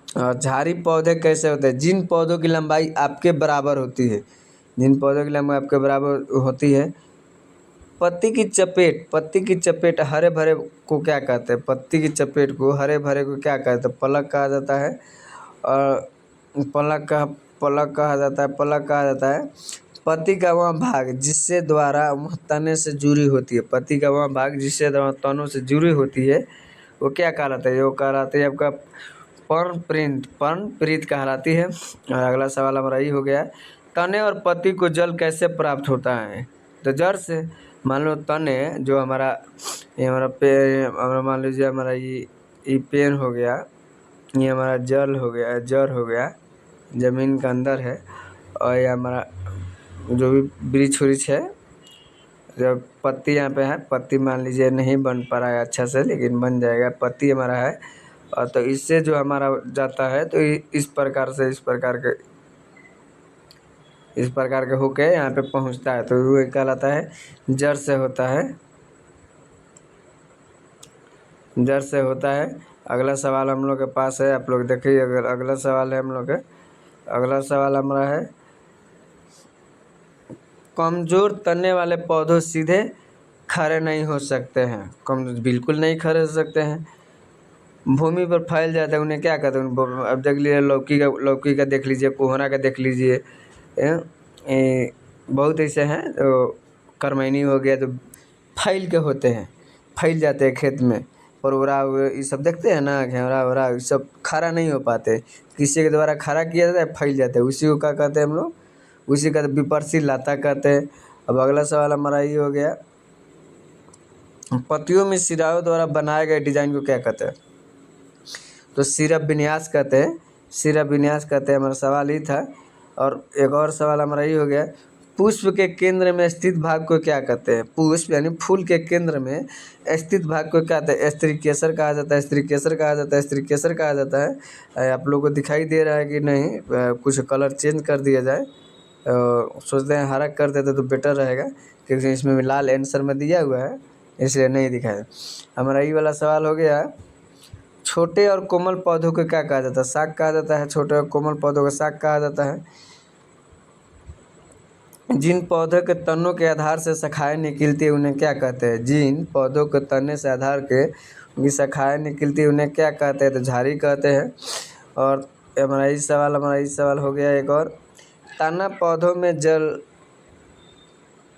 और झाड़ी पौधे कैसे होते हैं? जिन पौधों की लंबाई आपके बराबर होती है। पत्ती की चपेट हरे भरे को क्या कहते हैं? पत्ती की चपेट को हरे भरे को क्या कहते हैं? पलक कहा जाता है। और पलक कहा जाता है। पत्ती का वह भाग जिससे द्वारा वह तने से जुड़ी होती है। पत्ती का वह भाग जिससे द्वारा तनों से जुड़ी होती है, वो क्या कहलाता है? वो कहलाती है आपका पर्णपृष्ठ कहलाती है। और अगला सवाल हमारा ये हो गया, तने और पत्ती को जल कैसे प्राप्त होता है? तो जड़ से। मान लो तने जो हमारा मान लीजिए हमारा ये पेड़ हो गया, ये हमारा जड़ हो गया, ज़मीन के अंदर है। और ये हमारा जो भी वृक्ष है, जब पत्ती यहाँ पे है, पत्ती मान लीजिए नहीं बन पा रहा है अच्छा से, लेकिन बन जाएगा। पत्ती हमारा है, और तो इससे जो हमारा जाता है, तो इस प्रकार के होके यहाँ पे पहुँचता है, तो वो कहलाता है जड़ से होता है। अगला सवाल हम लोग के पास है, आप लोग देखिए। अगर अगला सवाल है अगला सवाल हमारा है, कमजोर तने वाले पौधे सीधे खड़े नहीं हो सकते हैं। बिल्कुल नहीं खड़े हो सकते हैं, भूमि पर फैल जाते हैं। उन्हें क्या कहते हैं? अब देख लीजिए, लौकी का देख लीजिए, कोहरा का देख लीजिए, बहुत ऐसे हैं। तो करमैनी हो गया, तो फैल के होते हैं, फैल जाते हैं खेत में। परवरा ये सब देखते हैं ना, घेवड़ा वेवड़ा, ये सब खड़ा नहीं हो पाते। किसी के द्वारा खड़ा किया जाता है, फैल जाते हैं। उसी को क्या कहते हैं हम लोग? उसी का विपर्सी लता कहते हैं। अब अगला सवाल हमारा ये हो गया, पत्तियों में सिराओं द्वारा बनाए गए डिजाइन को क्या कहते हैं? तो सिरा विन्यास कहते हैं। हमारा सवाल ही था। और एक और सवाल हमारा ये हो गया, पुष्प के केंद्र में स्थित भाग को क्या कहते हैं? पुष्प यानी फूल के केंद्र में स्थित भाग को क्या कहते हैं? स्त्रीकेसर कहा जाता है। आप लोगों को दिखाई दे रहा है कि नहीं? कुछ कलर चेंज कर दिया जाए। सोचते हैं हरा कर देते तो बेटर रहेगा, क्योंकि इसमें लाल आंसर में दिया हुआ है। इसलिए नहीं दिखाया। हमारा ये वाला सवाल हो गया, छोटे और कोमल पौधों को क्या कहा जाता है? शाक कहा जाता है। छोटे और कोमल पौधों को शाक कहा जाता है। जिन पौधों के तनों के आधार से शाखाएं निकलती है उन्हें क्या कहते हैं? जिन पौधों के तने से आधार के उनकी शाखाएं निकलती है उन्हें क्या कहते हैं? तो झाड़ी कहते हैं। और हमारा ये सवाल हो गया एक और, तना पौधों में जल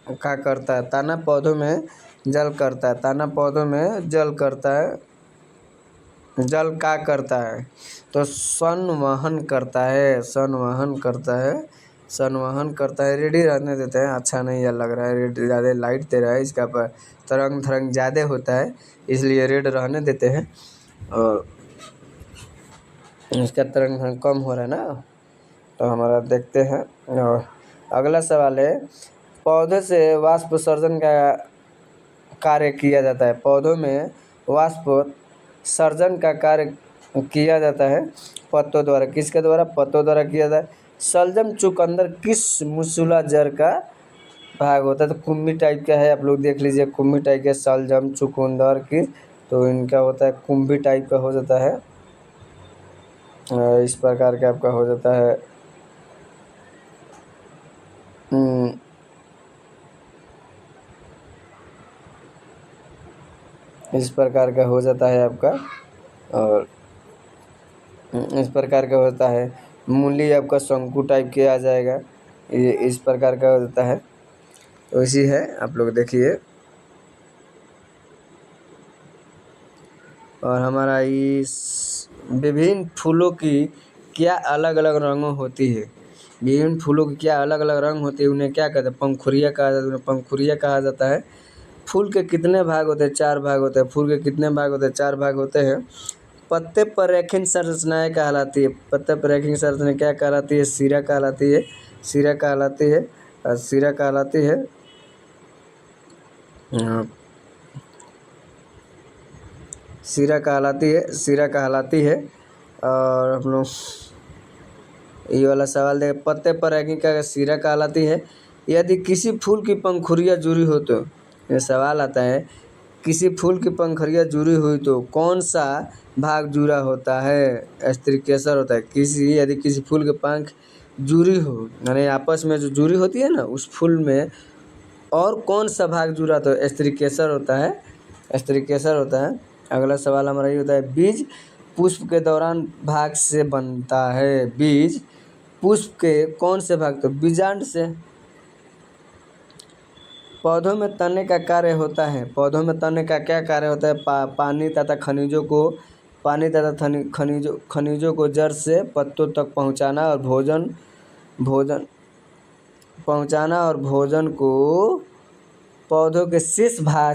क्या करता है? तना पौधों में जल करता है। तना पौधों में जल करता है। जल क्या करता है? तो संवहन करता है। संवहन करता है। संवहन करता है। रेडी रहने देते हैं, अच्छा नहीं यह लग रहा है, रेड ज़्यादा लाइट दे रहा है, इसका पर तरंग ज़्यादा होता है इसलिए रेड रहने देते हैं। और इसका तरंग कम हो रहा है ना, तो हमारा देखते हैं। और अगला सवाल है, पौधे से वाष्प सर्जन का कार्य किया जाता है। पौधों में वाष्प सर्जन का कार्य किया जाता है पत्तों द्वारा। किसके द्वारा? पत्तों द्वारा किया जाता है। शलजम चुकंदर किस मूसला जड़ का भाग होता है? तो कुम्मी टाइप का है, आप लोग देख लीजिए, कुम्मी टाइप का शलजम चुकंदर की, तो इनका होता है कुम्भी टाइप का हो जाता है। इस प्रकार का आपका हो जाता है। इस प्रकार का हो जाता है आपका, और इस प्रकार का होता है। मूली आपका शंकु टाइप के आ जाएगा, ये इस प्रकार का हो जाता है। तो इसी है, आप लोग देखिए। और हमारा इस विभिन्न फूलों की क्या अलग अलग रंगों होती है? विभिन्न फूलों की क्या अलग अलग रंग होती है? उन्हें क्या कहते हैं? पंखुड़ियाँ कहा जाता है। उन्हें पंखुड़ियाँ कहा जाता है। फूल के कितने भाग होते हैं? 4 भाग होते हैं। फूल के कितने भाग होते हैं? 4 भाग होते हैं। पत्ते पर रेखीय संरचनाएं कहलाती है। पत्ते पर रेखीय संरचना क्या कहलाती है? सिरा कहलाती है। सिरा कहलाती है। सिरा कहलाती है। सिरा कहलाती है। सिरा कहलाती है। और हम लोग ये वाला सवाल देखें, पत्ते पर रेखीय का सिरा कहलाती है। यदि किसी फूल की पंखुड़ियाँ जुड़ी हो तो, ये सवाल आता है, किसी फूल की पंखुड़ियाँ जुड़ी हुई तो कौन सा भाग जुड़ा होता है? स्त्रीकेसर होता है। यदि किसी फूल के पंख जुड़ी हो, यानी आपस में जो जुड़ी होती है ना, उस फूल में और कौन सा भाग जुड़ा तो स्त्रीकेसर होता है। स्त्रीकेसर होता है। अगला सवाल हमारा ये होता है, बीज पुष्प के दौरान भाग से बनता है। बीज पुष्प के कौन से भाग? तो बीजांड से। पौधों में तने का कार्य होता है। पौधों में तने का क्या कार्य होता है? पानी तथा खनिजों को जड़ से पत्तों तक पहुंचाना और भोजन को पौधों के शेष भाग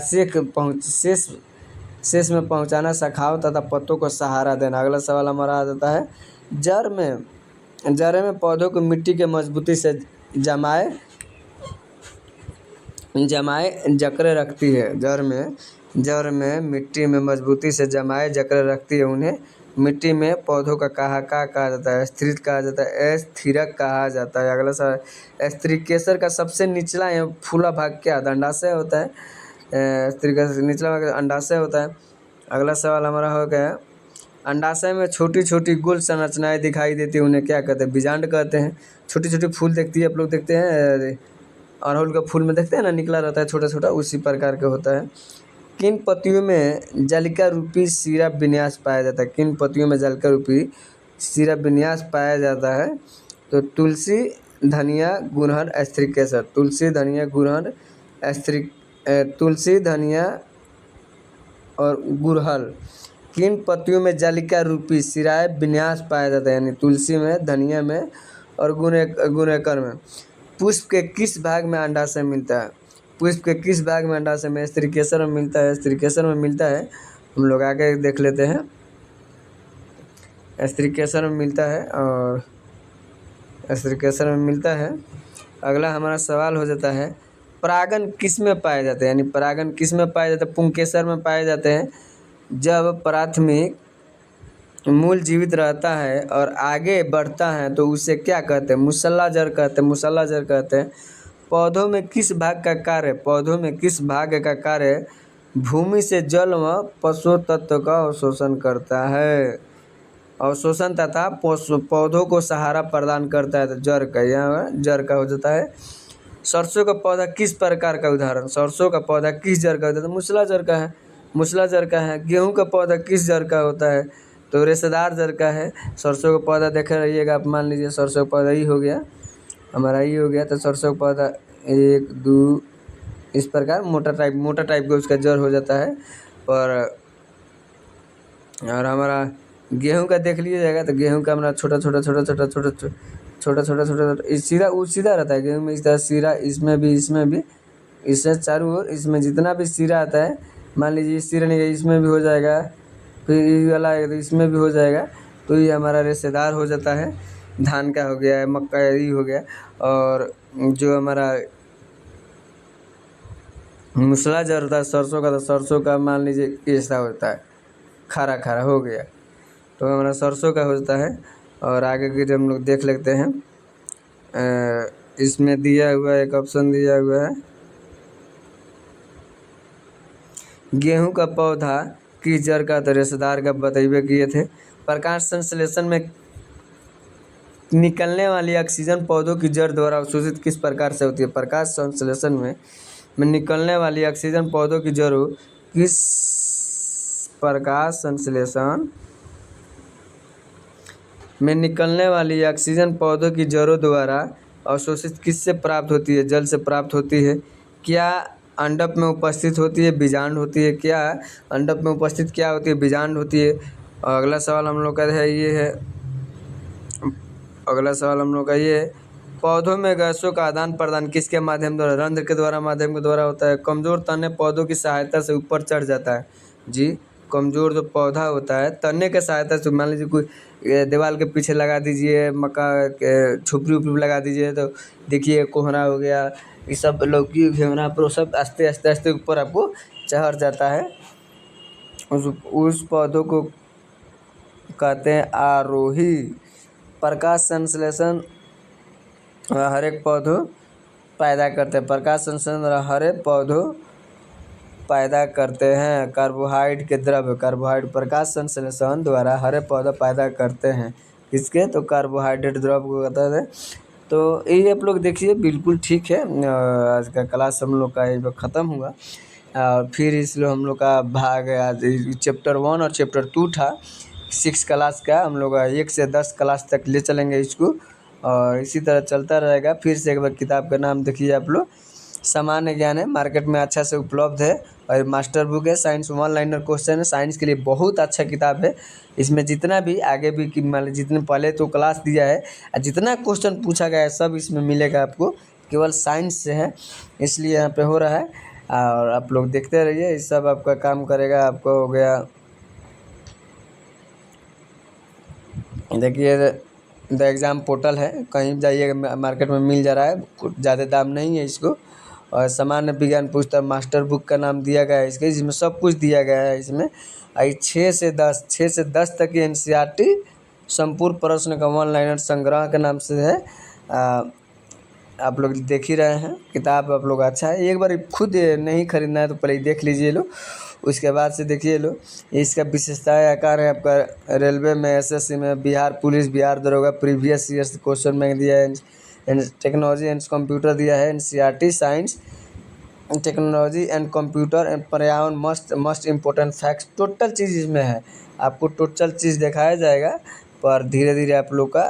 शेष में पहुंचाना, शाखाओं तथा पत्तों को सहारा देना। अगला सवाल हमारा आ जाता है, जड़ में पौधों को मिट्टी के मजबूती से जमाए जकड़े रखती है। जड़ में मिट्टी में मजबूती से जमाए जकड़े रखती है। उन्हें मिट्टी में पौधों का कहा जाता है? स्थिरक कहा जाता है। स्थिरक कहा जाता है। अगला सवाल, स्त्रीकेसर का सबसे निचला या फूला भाग क्या? अंडाशय होता है। स्त्रीकेसर निचला भाग अंडाशय होता है। अगला सवाल हमारा हो गया, अंडाशय में छोटी छोटी गोल संरचनाएं दिखाई देती है, उन्हें क्या कहते हैं? बीजांड कहते हैं। छोटी छोटी फूल देखती है, आप लोग देखते हैं अड़हुल का फूल में देखते हैं ना, निकला रहता है छोटा छोटा, उसी प्रकार का होता है। किन पत्तियों में जालिका रूपी सिरा विन्यास पाया जाता है? किन पत्तियों में जालिका रूपी सिरा विन्यास पाया जाता है? तो तुलसी, धनिया, गुड़हल, स्त्रीकेसर। तुलसी, धनिया और गुड़हल। किन पत्तियों में जालिका रूपी सिराए विन्यास पाया जाता है? यानी तुलसी में, धनिया में और गुणेकर में। पुष्प के किस भाग में अंडाशय मिलता है? पुष्प के किस भाग में अंडाशय में? स्त्रीकेसर में मिलता है। स्त्रीकेसर में मिलता है। हम लोग आगे देख लेते हैं। स्त्रीकेसर में मिलता है और स्त्रीकेसर में मिलता है। अगला हमारा सवाल हो जाता है, परागन किस में पाए जाते हैं? यानी परागन किस में पाए जाते हैं? पुंकेसर में पाए जाते हैं। जब प्राथमिक मूल जीवित रहता है और आगे बढ़ता है तो उसे क्या कहते हैं? मुसल्ला जड़ कहते हैं। मुसल्ला जड़ कहते हैं। पौधों में किस भाग का कार्य भूमि से जल व पशु तत्व का अवशोषण करता है। अवशोषण तथा पौधों को सहारा प्रदान करता है। तो जड़ का, यहाँ जड़ का हो जाता है। सरसों का पौधा किस प्रकार का उदाहरण? सरसों का पौधा किस जड़ का होता है? तो मूसला जड़ का है, मूसला जड़ का है। गेहूं का पौधा किस जड़ का होता है? तो रेशेदार जड़ का है। सरसों का पौधा देखे रहिएगा आप, मान लीजिए सरसों का पौधा ही हो गया हमारा, ही हो गया। तो सरसों का पौधा 1 2 इस प्रकार मोटा टाइप का उसका जड़ हो जाता है। और हमारा गेहूं का देख लीजिएगा तो गेहूं का हमारा छोटा सीधा रहता है। गेहूं में इस तरह सिरा, इसमें भी इससे चारों ओर, इसमें जितना भी सिरा आता है, मान लीजिए इस सिरा नहीं, इसमें भी हो जाएगा, फिर ये वाला है तो इसमें भी हो जाएगा। तो ये हमारा रेशेदार हो जाता है। धान का हो गया, मक्का ये हो गया। और जो हमारा मूसला जड़ होता है सरसों का, तो सरसों का मान लीजिए ऐसा होता है, खारा हो गया। तो हमारा सरसों का होता है। और आगे के जो हम लोग देख लेते हैं, इसमें दिया हुआ एक ऑप्शन दिया हुआ है, गेहूं का पौधा किस जड़ का? तो रेशेदार का बताइए किए थे। प्रकाश संश्लेषण में निकलने वाली ऑक्सीजन पौधों की जड़ द्वारा अवशोषित किस प्रकार से होती है? प्रकाश संश्लेषण में निकलने वाली ऑक्सीजन पौधों की जड़ों किस प्रकाश संश्लेषण में निकलने वाली ऑक्सीजन पौधों की जड़ों द्वारा अवशोषित किससे प्राप्त होती है? जल से प्राप्त होती है। क्या अंडक में उपस्थित होती है, बीजांड होती है? क्या अंडक में उपस्थित क्या होती है? बीजांड होती है। और अगला सवाल हम लोग का है ये है, अगला सवाल हम लोग का ये है, पौधों में गैसों का आदान प्रदान किसके माध्यम द्वारा? रंध्र के द्वारा, माध्यम के द्वारा होता है। कमजोर तने पौधों की सहायता से ऊपर चढ़ जाता है। जी, कमजोर जो पौधा होता है तने के सहायता से, मान लीजिए कोई दीवार के पीछे लगा दीजिए, मक्का के छुपरी लगा दीजिए, तो देखिए कोहरा हो गया, ये सब लौकी घेवड़ा पर सब आस्ते आस्ते ऊपर आपको चढ़ जाता है। उस पौधों को कहते हैं आरोही। प्रकाश संश्लेषण हर एक पौधों पैदा करते हैं। प्रकाश संश्लेषण हर एक पौधों पैदा करते हैं। कार्बोहाइड्रेट के द्रव्य, कार्बोहाइड्रेट प्रकाश संश्लेषण द्वारा हरे पौधा पैदा करते हैं। किसके? तो कार्बोहाइड्रेट द्रव्य को कहते हैं। तो ये आप लोग देखिए, बिल्कुल ठीक है। आज का क्लास हम लोग का ये ख़त्म हुआ। और फिर इसलिए हम लोग का भाग आज चैप्टर 1 और चैप्टर 2 था 6 क्लास का। हम लोग 1 से 10 क्लास तक ले चलेंगे इसको, और इसी तरह चलता रहेगा। फिर से एक बार किताब का नाम देखिए आप लोग, सामान्य ज्ञान है, मार्केट में अच्छा से उपलब्ध है। और मास्टर बुक है, साइंस 1 लाइनर क्वेश्चन है, साइंस के लिए बहुत अच्छा किताब है। इसमें जितना भी आगे भी कि मान लीजिए जितने पहले तो क्लास दिया है, जितना क्वेश्चन पूछा गया है सब इसमें मिलेगा आपको, केवल साइंस से है, इसलिए यहाँ पे हो रहा है। और आप लोग देखते रहिए, ये सब आपका काम करेगा। आपको हो गया, देखिए द एग्ज़ाम पोर्टल है, कहीं जाइएगा मार्केट में मिल जा रहा है, कुछ ज़्यादा दाम नहीं है इसको। और सामान्य विज्ञान पुस्तक मास्टर बुक का नाम दिया गया है इसके, जिसमें सब कुछ दिया गया है इसमें। 6 से 10 तक की NCERT संपूर्ण प्रश्न का 1 लाइनर संग्रह के नाम से है। आप लोग देख ही रहे हैं, किताब आप लोग अच्छा है। एक बार खुद नहीं खरीदना है तो पहले देख लीजिए लो, उसके बाद से देखिए लो। इसका विशेषता आकार है आपका रेलवे में, SSC में, बिहार पुलिस, बिहार दरोगा, प्रीवियस ईयर्स क्वेश्चन बैंक दिया है। टेक्नोलॉजी एंड कंप्यूटर दिया है। NCERT science, technology and computer and पर्यावरण, मस्ट इम्पोर्टेंट फैक्ट्स, टोटल चीज़ इसमें है। आपको टोटल चीज़ दिखाया जाएगा, पर धीरे धीरे आप लोग का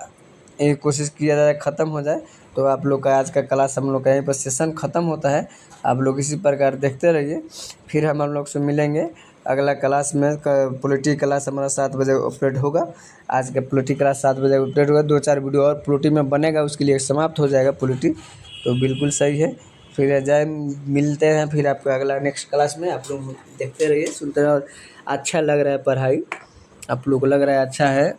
ये कोशिश किया जाए ख़त्म हो जाए। तो आप लोग का आज का क्लास हम लोग का यहीं पर सेशन ख़त्म होता है। आप लोग इसी प्रकार देखते रहिए। फिर हम लोग से मिलेंगे अगला क्लास में। पॉलिटी क्लास हमारा 7 बजे अपडेट होगा। आज का पॉलिटी क्लास 7 बजे अपडेट होगा। 2-4 वीडियो और पॉलिटी में बनेगा, उसके लिए समाप्त हो जाएगा पॉलिटी। तो बिल्कुल सही है। फिर जय मिलते हैं फिर आपको अगला नेक्स्ट क्लास में। आप लोग देखते रहिए, सुनते रहिए। और अच्छा लग रहा है पढ़ाई, आप लोग को लग रहा है अच्छा है,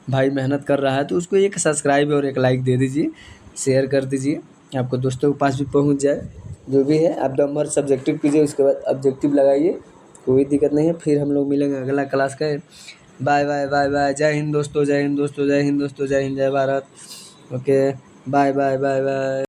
भाई मेहनत कर रहा है, तो उसको एक सब्सक्राइब और एक लाइक दे दीजिए, शेयर कर दीजिए, आपको दोस्तों के पास भी पहुंच जाए। जो भी है आप नंबर सब्जेक्टिव कीजिए, उसके बाद ऑब्जेक्टिव लगाइए, कोई दिक्कत नहीं है। फिर हम लोग मिलेंगे अगला क्लास का। Bye bye bye bye. जय हिंद दोस्तों, जय हिंद दोस्तों, जय हिंद दोस्तों, जय हिंद, जय Bharat. Okay, bye bye bye bye.